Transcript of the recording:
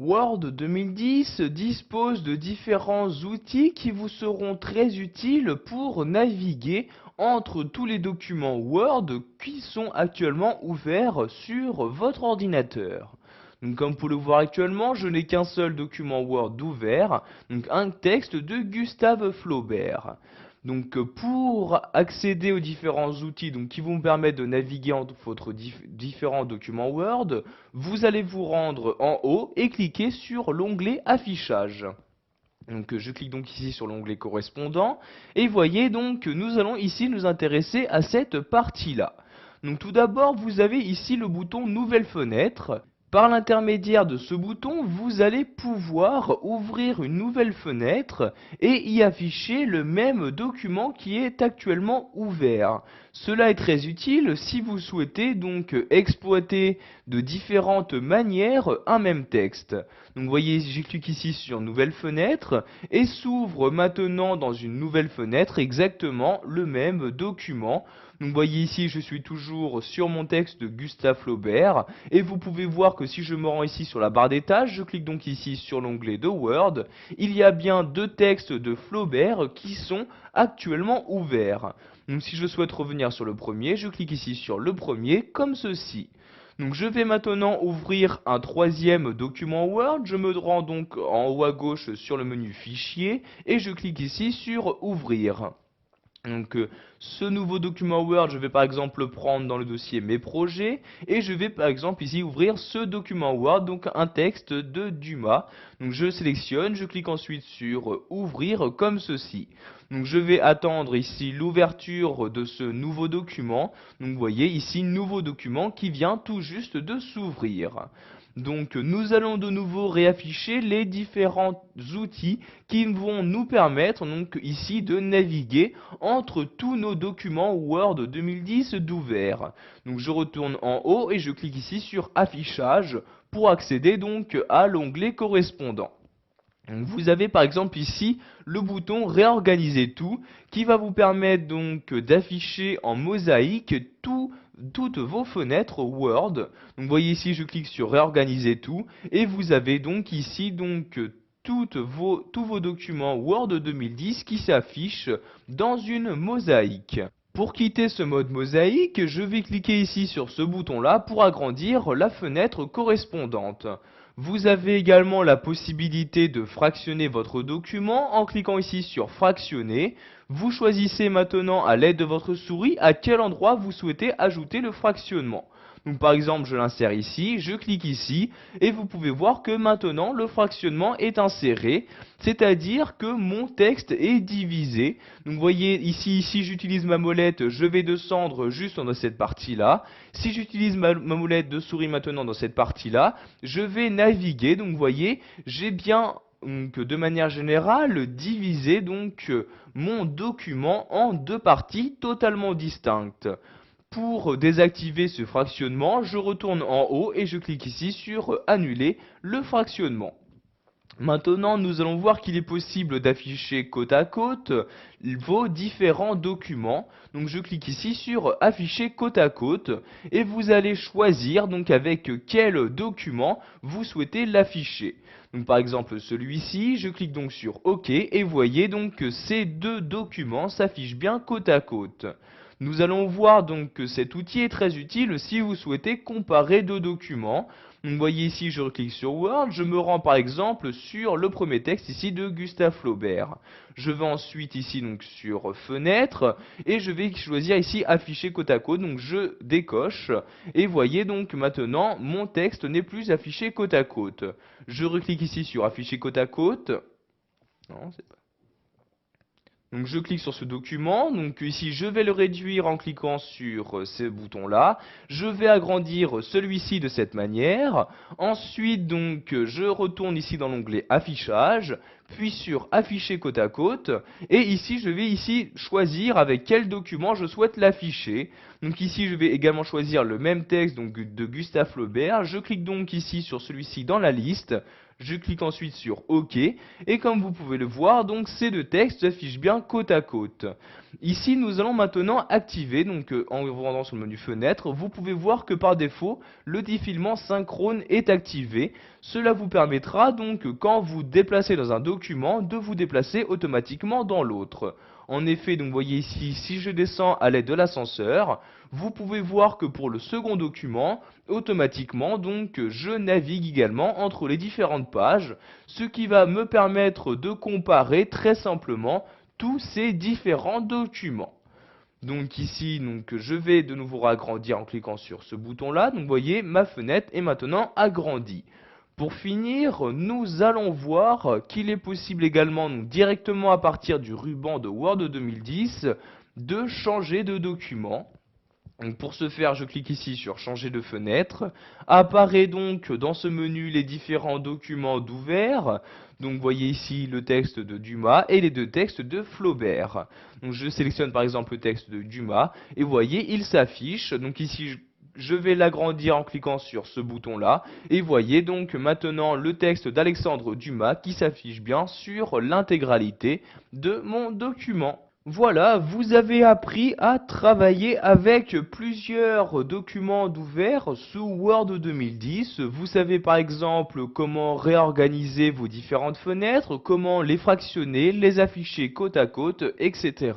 Word 2010 dispose de différents outils qui vous seront très utiles pour naviguer entre tous les documents Word qui sont actuellement ouverts sur votre ordinateur. Donc, comme vous pouvez le voir actuellement, je n'ai qu'un seul document Word ouvert, donc un texte de Gustave Flaubert. Donc pour accéder aux différents outils qui vont vous permettre de naviguer entre votre différents documents Word, vous allez vous rendre en haut et cliquer sur l'onglet affichage. Donc je clique donc ici sur l'onglet correspondant et voyez donc que nous allons ici nous intéresser à cette partie-là. Donc tout d'abord vous avez ici le bouton nouvelle fenêtre. Par l'intermédiaire de ce bouton, vous allez pouvoir ouvrir une nouvelle fenêtre et y afficher le même document qui est actuellement ouvert. Cela est très utile si vous souhaitez donc exploiter de différentes manières un même texte. Donc vous voyez, je clique ici sur nouvelle fenêtre et s'ouvre maintenant dans une nouvelle fenêtre exactement le même document. Donc vous voyez ici, je suis toujours sur mon texte de Gustave Flaubert et vous pouvez voir que si je me rends ici sur la barre des tâches, je clique donc ici sur l'onglet de Word, il y a bien deux textes de Flaubert qui sont actuellement ouverts. Donc si je souhaite revenir sur le premier, je clique ici sur le premier comme ceci. Donc je vais maintenant ouvrir un troisième document Word, je me rends donc en haut à gauche sur le menu Fichier et je clique ici sur Ouvrir. Donc ce nouveau document Word, je vais par exemple le prendre dans le dossier Mes projets et je vais par exemple ici ouvrir ce document Word, donc un texte de Dumas. Donc je sélectionne, je clique ensuite sur Ouvrir comme ceci. Donc je vais attendre ici l'ouverture de ce nouveau document. Donc vous voyez ici nouveau document qui vient tout juste de s'ouvrir. Donc nous allons de nouveau réafficher les différents outils qui vont nous permettre donc ici de naviguer entre tous nos documents Word 2010 d'ouvert. Donc je retourne en haut et je clique ici sur affichage pour accéder donc à l'onglet correspondant. Vous avez par exemple ici le bouton réorganiser tout qui va vous permettre donc d'afficher en mosaïque toutes vos fenêtres Word. Donc vous voyez ici je clique sur réorganiser tout et vous avez donc ici tous vos documents Word 2010 qui s'affichent dans une mosaïque. Pour quitter ce mode mosaïque, je vais cliquer ici sur ce bouton-là pour agrandir la fenêtre correspondante. Vous avez également la possibilité de fractionner votre document en cliquant ici sur fractionner. Vous choisissez maintenant à l'aide de votre souris à quel endroit vous souhaitez ajouter le fractionnement. Donc par exemple je l'insère ici, je clique ici et vous pouvez voir que maintenant le fractionnement est inséré, c'est-à-dire que mon texte est divisé. Donc vous voyez ici, si j'utilise ma molette, je vais descendre juste dans cette partie-là. Si j'utilise ma molette de souris maintenant dans cette partie-là, je vais naviguer. Donc vous voyez, j'ai bien de manière générale divisé mon document en deux parties totalement distinctes. Pour désactiver ce fractionnement, je retourne en haut et je clique ici sur annuler le fractionnement. Maintenant, nous allons voir qu'il est possible d'afficher côte à côte vos différents documents. Donc je clique ici sur afficher côte à côte et vous allez choisir donc avec quel document vous souhaitez l'afficher. Donc par exemple celui-ci, je clique donc sur OK et voyez donc que ces deux documents s'affichent bien côte à côte. Nous allons voir donc que cet outil est très utile si vous souhaitez comparer deux documents. Donc, vous voyez ici, je clique sur Word, je me rends par exemple sur le premier texte ici de Gustave Flaubert. Je vais ensuite ici donc sur Fenêtre et je vais choisir ici Afficher côte à côte. Donc je décoche et voyez donc maintenant mon texte n'est plus affiché côte à côte. Je reclique ici sur Afficher côte à côte. Non, c'est pas. Donc je clique sur ce document, donc ici je vais le réduire en cliquant sur ce bouton là, je vais agrandir celui-ci de cette manière, ensuite donc je retourne ici dans l'onglet affichage, puis sur afficher côte à côte, et ici je vais ici choisir avec quel document je souhaite l'afficher. Donc ici je vais également choisir le même texte donc de Gustave Flaubert. Je clique donc ici sur celui-ci dans la liste. Je clique ensuite sur OK et comme vous pouvez le voir, donc ces deux textes s'affichent bien côte à côte. Ici, nous allons maintenant activer, donc en vous rendant sur le menu fenêtre, vous pouvez voir que par défaut, le défilement synchrone est activé. Cela vous permettra donc, quand vous déplacez dans un document, de vous déplacer automatiquement dans l'autre. En effet, donc vous voyez ici, si je descends à l'aide de l'ascenseur, vous pouvez voir que pour le second document, automatiquement, donc je navigue également entre les différentes pages, ce qui va me permettre de comparer très simplement tous ces différents documents. Donc ici, donc, je vais de nouveau agrandir en cliquant sur ce bouton-là. Donc vous voyez, ma fenêtre est maintenant agrandie. Pour finir, nous allons voir qu'il est possible également, donc, directement à partir du ruban de Word 2010, de changer de document. Donc pour ce faire, je clique ici sur changer de fenêtre. Apparaît donc dans ce menu les différents documents d'ouvert. Donc vous voyez ici le texte de Dumas et les deux textes de Flaubert. Donc je sélectionne par exemple le texte de Dumas et vous voyez, il s'affiche. Donc ici, je vais l'agrandir en cliquant sur ce bouton-là. Et vous voyez donc maintenant le texte d'Alexandre Dumas qui s'affiche bien sur l'intégralité de mon document. Voilà, vous avez appris à travailler avec plusieurs documents d'ouvert sous Word 2010. Vous savez par exemple comment réorganiser vos différentes fenêtres, comment les fractionner, les afficher côte à côte, etc.